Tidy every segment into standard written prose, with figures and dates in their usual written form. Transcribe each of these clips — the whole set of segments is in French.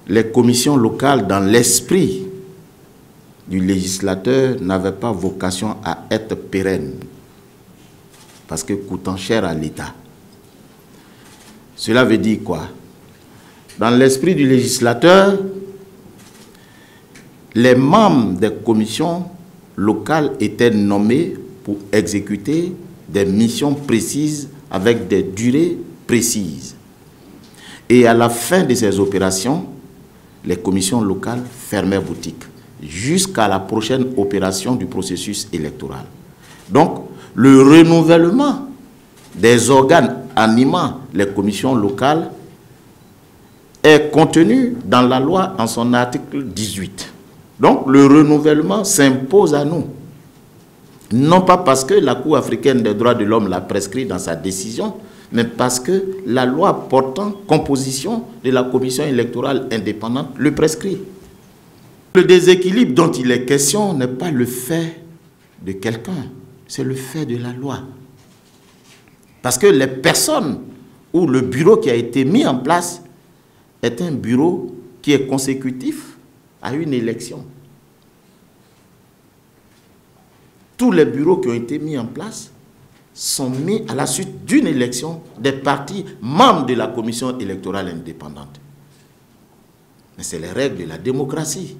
Les commissions locales, dans l'esprit du législateur, n'avaient pas vocation à être pérennes, parce que coûtant cher à l'État. Cela veut dire quoi? Dans l'esprit du législateur, les membres des commissions locales étaient nommés pour exécuter des missions précises avec des durées précises. Et à la fin de ces opérations, les commissions locales fermaient boutique jusqu'à la prochaine opération du processus électoral. Donc, le renouvellement des organes animant les commissions locales est contenu dans la loi en son article 18. Donc, le renouvellement s'impose à nous. Non pas parce que la Cour africaine des droits de l'homme l'a prescrit dans sa décision, mais parce que la loi portant composition de la commission électorale indépendante le prescrit. Le déséquilibre dont il est question n'est pas le fait de quelqu'un, c'est le fait de la loi. Parce que les personnes ou le bureau qui a été mis en place est un bureau qui est consécutif à une élection. Tous les bureaux qui ont été mis en place sont mis à la suite d'une élection des partis membres de la commission électorale indépendante. Mais c'est les règles de la démocratie.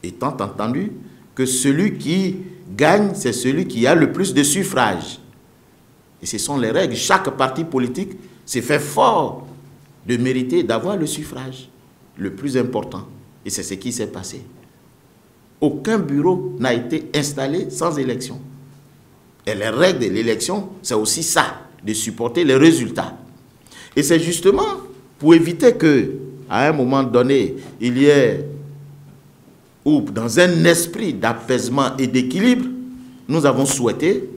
Étant entendu que celui qui gagne, c'est celui qui a le plus de suffrages. Et ce sont les règles. Chaque parti politique s'est fait fort de mériter d'avoir le suffrage le plus important. Et c'est ce qui s'est passé. Aucun bureau n'a été installé sans élection. Et les règles de l'élection, c'est aussi ça, de supporter les résultats. Et c'est justement pour éviter que, à un moment donné, il y ait, ou dans un esprit d'apaisement et d'équilibre, nous avons souhaité,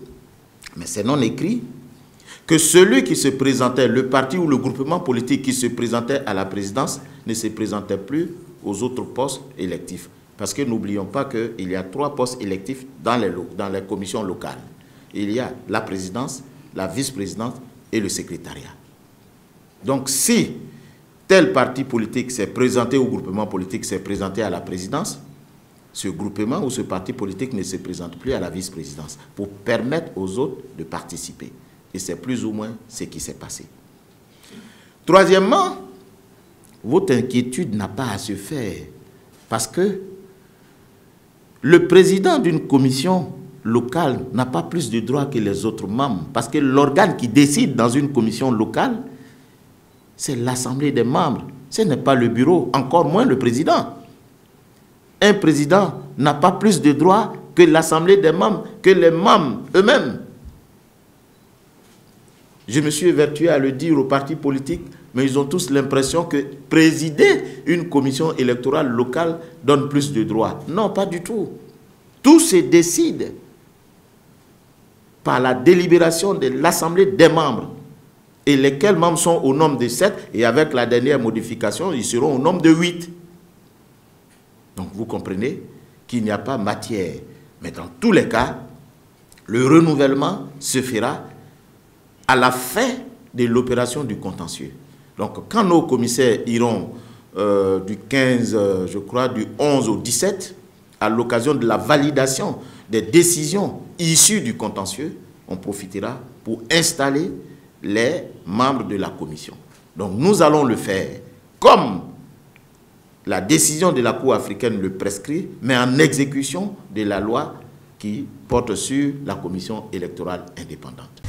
mais c'est non écrit, que celui qui se présentait, le parti ou le groupement politique qui se présentait à la présidence, ne se présentait plus aux autres postes électifs. Parce que n'oublions pas qu'il y a 3 postes électifs dans les commissions locales. Il y a la présidence, la vice-présidence et le secrétariat. Donc si tel parti politique s'est présenté au groupement politique, s'est présenté à la présidence, ce groupement ou ce parti politique ne se présente plus à la vice-présidence pour permettre aux autres de participer. Et c'est plus ou moins ce qui s'est passé. Troisièmement, votre inquiétude n'a pas à se faire parce que le président d'une commission locale n'a pas plus de droits que les autres membres. Parce que l'organe qui décide dans une commission locale, c'est l'assemblée des membres. Ce n'est pas le bureau, encore moins le président. Un président n'a pas plus de droits que l'assemblée des membres, que les membres eux-mêmes. Je me suis évertué à le dire aux partis politiques, mais ils ont tous l'impression que présider une commission électorale locale donne plus de droits. Non, pas du tout. Tout se décide par la délibération de l'Assemblée des membres. Et lesquels membres sont au nombre de 7, et avec la dernière modification, ils seront au nombre de 8. Donc vous comprenez qu'il n'y a pas matière. Mais dans tous les cas, le renouvellement se fera à la fin de l'opération du contentieux. Donc quand nos commissaires iront du 15, je crois, du 11 au 17, à l'occasion de la validation des décisions issues du contentieux, on profitera pour installer les membres de la commission. Donc nous allons le faire comme la décision de la Cour africaine le prescrit, mais en exécution de la loi qui porte sur la commission électorale indépendante.